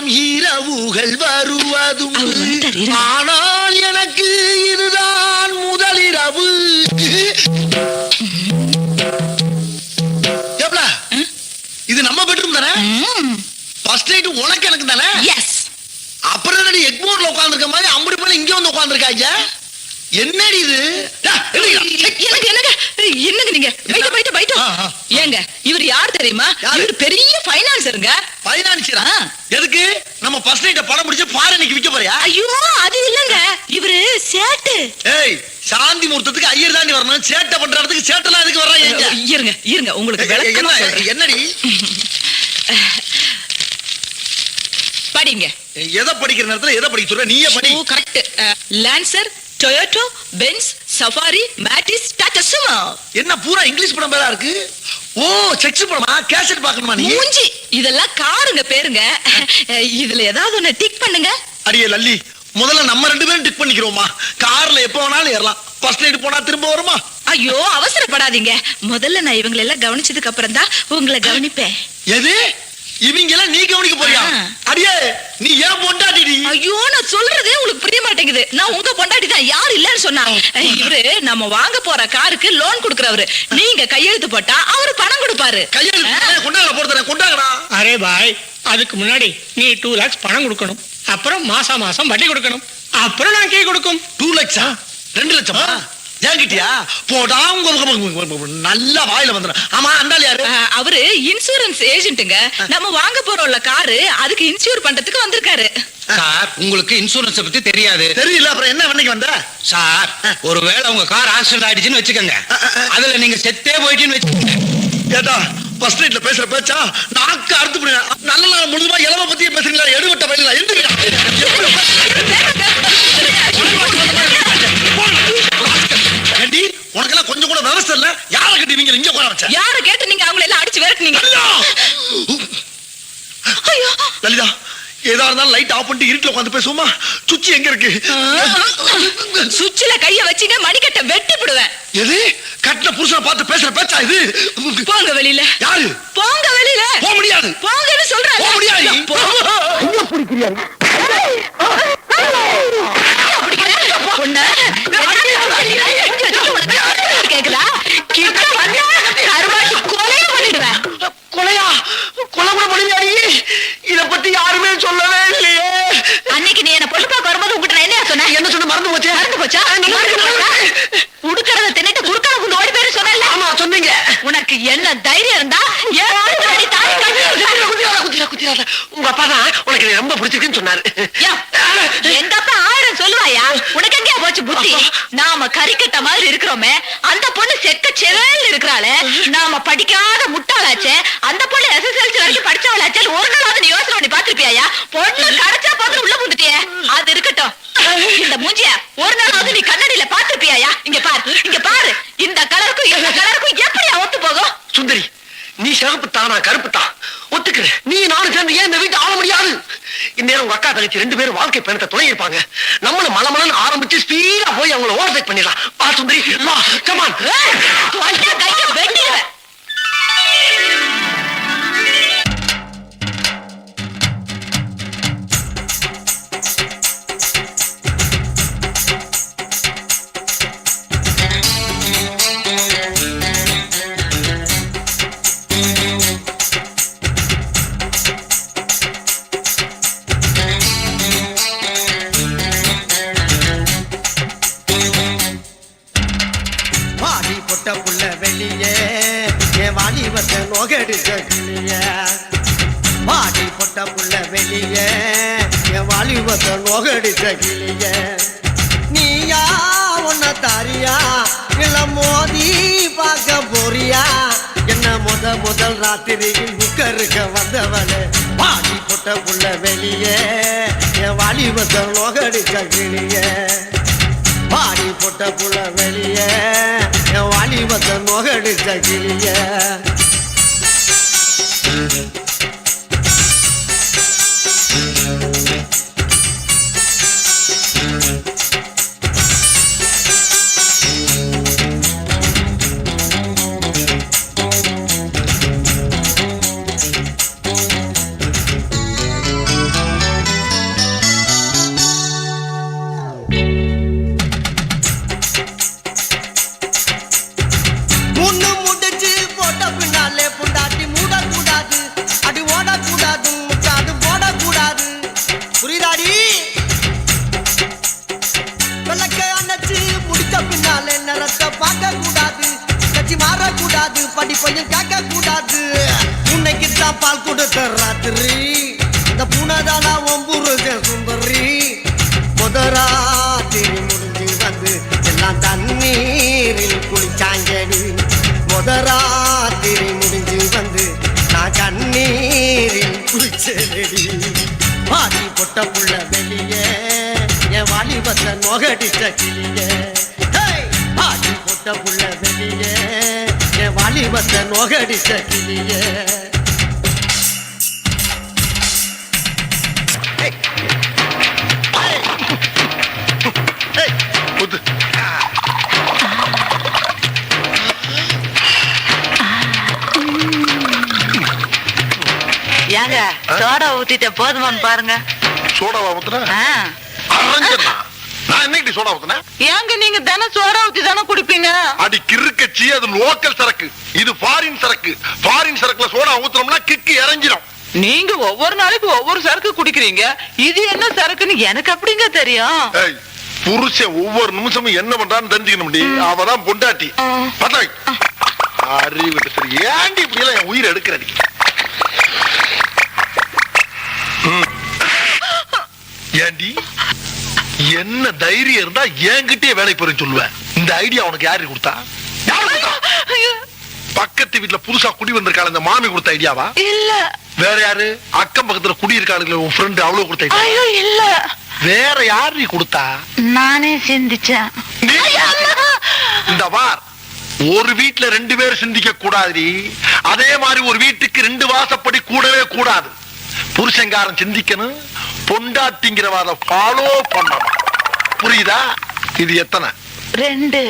ஆயிரம் இரவுகள் வருவதும், ஆனால் எனக்கு இதுதான் முதலிரவு. இது நம்ம பெட்ரூம் தானே? ஃபர்ஸ்ட் நைட் உனக்கு எனக்கு தானே? எஸ். அப்புறம் என்னடி எக்மோர்ல உட்கார்ந்திருக்க மாதிரி அம்படி போல இங்க வந்து உட்கார்ந்திருக்காங்க? என்னடி இது? என்னங்க நீங்க பைட்டு ஏங்க, இவர் யார் தெரியுமா? இவர் பெரிய ஃபைனான்சருங்க. ஃபைனான்சரா? எதுக்கு? நம்ம ஃபர்ஸ்ட் நைட்ட படம் முடிச்சு ஃபாரினுக்கு விக்க போறியா? ஐயோ அது இல்லங்க, இவரு சேட்டு. ஏய், சாந்தி முகூர்த்தத்துக்கு ஐயர் தாண்டி வரணும், சேட்டை பண்ற இடத்துக்கு சேட்டெல்லாம் எதுக்கு வர்றாங்க? இருங்க உங்களுக்கு விளக்கமா சொல்றேன். என்னடி படிங்க. எதை படிக்கிற நேரத்துல எதை படிக்க சொல்ற? நீயே படி. Oh correct. Lancer, Toyota, Benz, Safari, Matiz, Tata Sumo. என்ன பூரா இங்கிலீஷ் படம் பேரா இருக்கு? ஓ செக்ஸ் படமா? கேசட் பார்க்கணுமா நீ? மூஞ்சி, இதெல்லாம் காருங்க பேருங்க. இதுல ஏதாவது ஒண்ணு டிக் பண்ணுங்க. அடியே லல்லி, முதல்ல நம்ம ரெண்டு பேரும் டிக் பண்ணிக்கிறோமா? கார்ல எப்ப வேணாலும் ஏறலாம். ஃபர்ஸ்ட் நைட் போனா திரும்ப வருமா? ஐயோ அவசரப்படாதீங்க. முதல்ல நான் இவங்களை எல்லாம் கவனிச்சதுக்கு அப்புறம் தான் உங்களை கவனிப்பேன். எது? இவங்க எல்லாம் நீ கவனிக்க போறியா? அடியே நீ ஏன் பொண்டாட்டி? ஐயோ நான் சொல்றதே உங்களுக்கு புரிய மாட்டேங்குது. நான் உங்க பொண்டாட்டி தான், யார் இல்லன்னு சொன்னா? இவரு நம்ம வாங்க போற காருக்கு லோன் கொடுக்கறவரு. நீங்க கையெழுத்து போட்டா அவரு பணம் கொடுப்பாரு. கையெழுத்து கொண்டாங்க போடுறேன், கொண்டாங்கடா. அரே பாய், அதுக்கு முன்னாடி நீ 2 lakhs பணம் கொடுக்கணும். அப்புறம் மாசம் வட்டி கொடுக்கணும். அப்புறம் நான் கீ கொடுக்கும். 2 lakhs? 2 லட்சமா? ஏங்கிட்டியா? போடா நல்ல வாயில வந்துடும். ஆமா, அந்தாள் யாரு? அவரு இன்சூரன்ஸ் ஏஜென்ட்டுங்க. நம்ம வாங்க போறோம்ல காரு, அதுக்கு இன்சூர் பண்றதுக்கு வந்திருக்காரு. சார், உங்களுக்கு இன்சூரன்ஸ் பத்தி தெரியாது. தெரியல, அப்புறம் என்ன பண்ணி வந்த? சார், ஒருவேளை உங்க கார் ஆக்சிடென்ட் ஆயிடுச்சுன்னு வச்சுக்கோங்க, அதுல நீங்க செத்தே போயிட்டீன்னு வச்சுக்கோங்க. ஏட்டா ஃபர்ஸ்ட் நைட்ல பேசுற பேச்சா நாக்கு அறுத்து போடுங்க. நல்ல நாள் முழுதுமா இளவ பத்தியே பேசுறீங்களா? எடுவட்ட பயிலா எந்திரிடா. கண்டி, உனக்கெல்லாம் கொஞ்சம் கூட விவசாயம் இல்ல. யாரை கட்டி நீங்க இங்க உட்கார வச்ச? யார கேட்டு நீங்க அவங்களை எல்லாம் அடிச்சு விரட்டுனீங்க? ஐயோ லலிதா, ஏதா இருந்தாலும் லைட் ஆஃப் பண்ணிட்டு இருட்டுல உட்கார்ந்து பேசுவோமா? சுச்சி எங்க இருக்கு? சுவிட்ச்ல கைய வச்சீங்க மணிக்கட்ட வெட்டி போடுவேன். எது? கட்டின புருஷனை பார்த்து பேசுற பேச்சா இது? போங்க வெளியில. யாரு? போங்க வெளியில. போக முடியாது. போங்கன்னு சொல்றேன். போக முடியாது. எங்க பிடிக்கிறியா? கேக்குதா? கிட்ட வந்தா கருவாட்டி கொலைய பண்ணிடுவேன். கொலையா? கொலை கூட பண்ணியாடி? இத பத்தி யாருமே சொல்லவே இல்லையே. அன்னைக்கு நீ என்ன பொண்ணு பார்க்க வரும்போது உங்ககிட்ட நான் என்ன சொன்னேன்? என்ன சொன்ன? மறந்து போச்சு. மறந்து போச்சா? உடுக்கறத தின்னுட்டு குறுக்கால குண்டு ஓடி பேரு சொன்னல. ஆமா சொன்னீங்க. உனக்கு என்ன தைரியம் இருந்தா உங்க அப்பா தான் உனக்கு ரொம்ப பிடிச்சிருக்குன்னு சொன்னாரு. எங்க அப்பா 1000 சொல்லுவாயா? உனக்கு எங்கயா போச்சு புத்தி? நாம கறிக்கட்ட மாதிரி இருக்கிறோமே, அந்த பொண்ணு செக்க செவேல் இருக்கிறாளே. நாம படிக்காத முட்டாளாச்சே, அந்த பொண்ணு SSLC வரைக்கும் படிச்சவளாச்சே. ஒரு நாளாவது நீ யோசனை பண்ணி பாத்துருப்பியா? பொண்ணு கரைச்சா பார்த்து உள்ள புந்துட்டியே. அது இருக்கட்டும், இந்த மூஞ்சிய ஒரு நாளாவது நீ கண்ணாடியில பாத்துருப்பியா? இங்க பாரு, இந்த கலருக்கும் இந்த கலருக்கும் எப்படியா ஒத்து போகும்? சுந்தரி, நீ சிறப்பு தானா கருப்பு தான் ஒத்துக்கிறேன். நீ நானும் சேர்ந்து ஏன் இந்த வீட்டை ஆள முடியாது? இந்நேரம் உங்க அக்கா தங்கச்சி 2 பேரும் வாழ்க்கை பயணத்தை துணை இருப்பாங்க. நம்மளும் மலமலன்னு ஆரம்பிச்சு ஸ்பீடா போய் அவங்கள ஓவர்டேக் பண்ணிடலாம். வா சுந்தரி, வா, கம் ஆன். கைய வெட்டிடுவேன். வாடி பொட்ட புள்ள வெளியே என் வாலிபத்தை நோகடிச்ச கிளிய. நீயா உன்ன தாரியா இல்ல மோதி பார்க்க போறியா? என்ன முதல் ராத்திரியில் புக்கருக்க வந்தவளே. வாடி பொட்ட புள்ள வெளியே என் வாலிபத்தை நோகடிச்ச கிளிய. வாடி பொட்ட புள்ள வெளியே என் வாலிபத்தை நோகடிச்ச கிளிய. தான் பால் கொடுத்த ராத்திரி இந்த பூனைதானா ஒம்புருஜ சுந்தரி முதராத்திரி முடிஞ்சு வந்து எல்லாம் தண்ணீரில் குளிச்சாங்கடி முதராத்திரி முடிஞ்சு வந்து நான் கண்ணீரில் குளிச்சடி பாதி பொட்ட புள்ள வெளியே என் வாலிபத்தை நொகடிச்ச கிளியே பாதி பொட்ட புள்ள வெளியே என் வாலிபத்தை நொகடிச்ச கிளியே ஏங்க சோடா ஊத்திட்ட போதுமான்னு பாருங்க. சோடாவா ஊத்துன? நான் என்னைக்கு சோடா ஊத்துனேன்? ஏங்க நீங்க தினம் சோடா ஊத்தி தானே குடிப்பீங்க? அடி கிறுக்கச்சி, அது லோக்கல் சரக்கு, இது ஃபாரின் சரக்கு. ஃபாரின் சரக்குல சோடா ஊத்துறோம்னா கிக்கு இறங்கிடும். நீங்க ஒவ்வொரு நாளைக்கு ஒவ்வொரு சரக்கு குடிக்கிறீங்க, இது என்ன சரக்குன்னு எனக்கு அப்படிங்க தெரியும். ஏய், புருஷன் ஒவ்வொரு நிமிஷமும் என்ன பண்றான்னு தெரிஞ்சுக்கணும். அவதான் பொண்டாட்டி. பார்த்தா அறிவு சரி. ஏன்டி இப்படி எல்லாம் என் உயிரை எடுக்கிறடி? ஏண்டி என்ன தைரியம் இருந்தா என்கிட்டயே வேலை போறேன்னு சொல்லுவேன். இந்த ஐடியா உனக்கு யாரு கொடுத்தா? பக்கத்து வீட்டுல புதுசா குடி வந்திருக்காள் இந்த மாமி கொடுத்த ஐடியாவா? இல்ல. வேற யாரு? அக்கம் பக்கத்துல குடி இருக்காளுங்களே உன் ஃப்ரெண்ட், அவ்வளவு கொடுத்த ஐடியா? ஐயோ இல்ல. வேற யாரு கொடுத்தா? நானே சிந்திச்சேன். இந்த வார் ஒரு வீட்டுல 2 பேர் சிந்திக்க கூடாது. அதே மாதிரி ஒரு வீட்டுக்கு 2 வாசப்படி கூடவே கூடாது. புருஷங்காரன் சிந்திக்கணும், பொண்டாட்டிங்கிறவாத ஃபாலோ பண்ணணும். புரியுதா? இது எத்தனை? 2.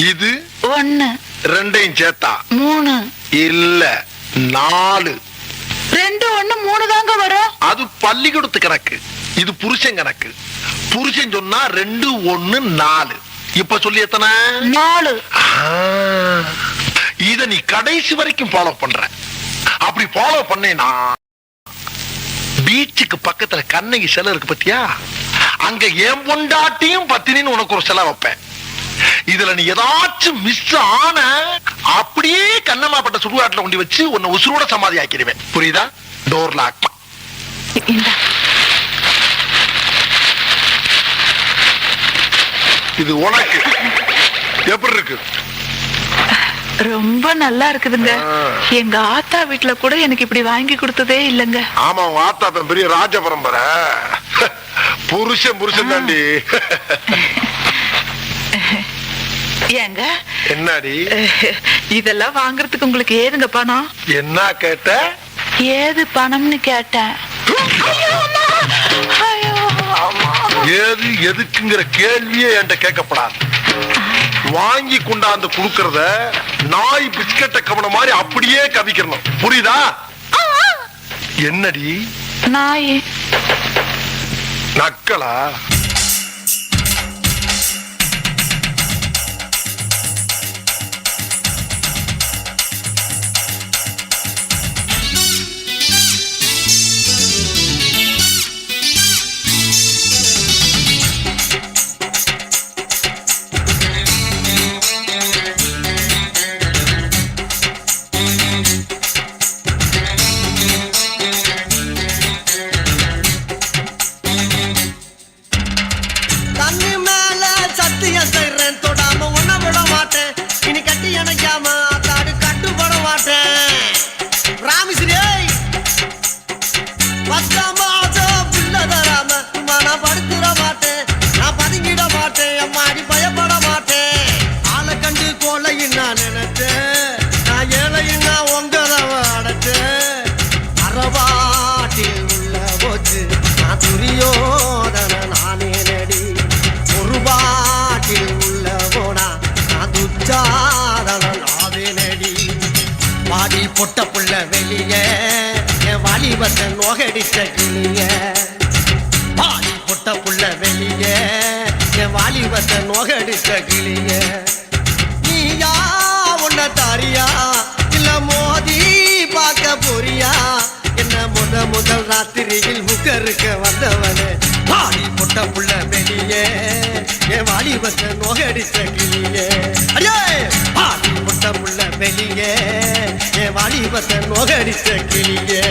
இது 1. 2ஐயும் சேர்த்தா 3. இல்ல 4. 2 1 3 தாங்க வரும். அது பள்ளிக்கூடத்து கணக்கு, இது புருஷன் கணக்கு. புருஷன் சொன்னா 2 1 4. இப்ப சொல்லி எத்தனை? 4. இத நீ கடைசி வரைக்கும் ஃபாலோ பண்ற. அப்படி ஃபாலோ பண்ணேனா பீச்சுக்கு பக்கத்துல கண்ணகி சிலை இருக்கு பத்தியா, அங்க என் பொண்டாட்டியும் பத்தினின்னு உனக்கு ஒரு சிலை வைப்பேன். இதுல நீ ஏதாச்சும் மிஸ் ஆன அப்படியே கண்ணம்மாப்பட்ட சுடுகாட்டுல கொண்டு வச்சு உன்னை உசுரோட சமாதி ஆக்கிடுவேன். புரியுதா? Door lock. இது உனக்கு எப்படி இருக்கு? ரொம்ப நல்லா இருக்குதுங்க. எங்க ஆத்தா வீட்டுல கூட எனக்கு இப்படி வாங்கி கொடுத்ததே இல்லங்க. ஆமா, உன் ஆத்தா பெரிய ராஜ பரம்பரை. புருஷன் தாண்டி. ஏங்க என்னடி இதெல்லாம் வாங்குறதுக்கு உங்களுக்கு ஏதுங்க பணம்? என்ன கேட்ட? ஏது பணம்னு கேட்டேன். ஏது எதுக்குங்கிற கேள்வியே என்கிட்ட கேட்கப்படாது. வாங்கி கொண்டாந்து குடுக்கறத நாய் பிஸ்கட்ட கவன மாதிரி அப்படியே கவிக்கணும். புரியுதா? என்னடி நாய்? நக்கலா? பொட்ட புள்ள வெளிய என் வாலிபத்தை நோகடிச்ச கிளிய. பாதி பொட்ட புள்ள வெளிய என் வாலிபத்தை நோகடிச்ச கிளிய. நீயா உன்ன தாரியா இல்ல மோதி பார்க்க போறியா? என்ன முதல் ராத்திரியில் முகருக்க வந்தவனே. பாதி பொட்ட புள்ள வெளிய என் வாலிபத்தை நோகடிச்ச கிளிய. அடே பாதி பொட்ட புள்ள வெளிய என் வாலிபத்தை நோகடிச்ச கிளியே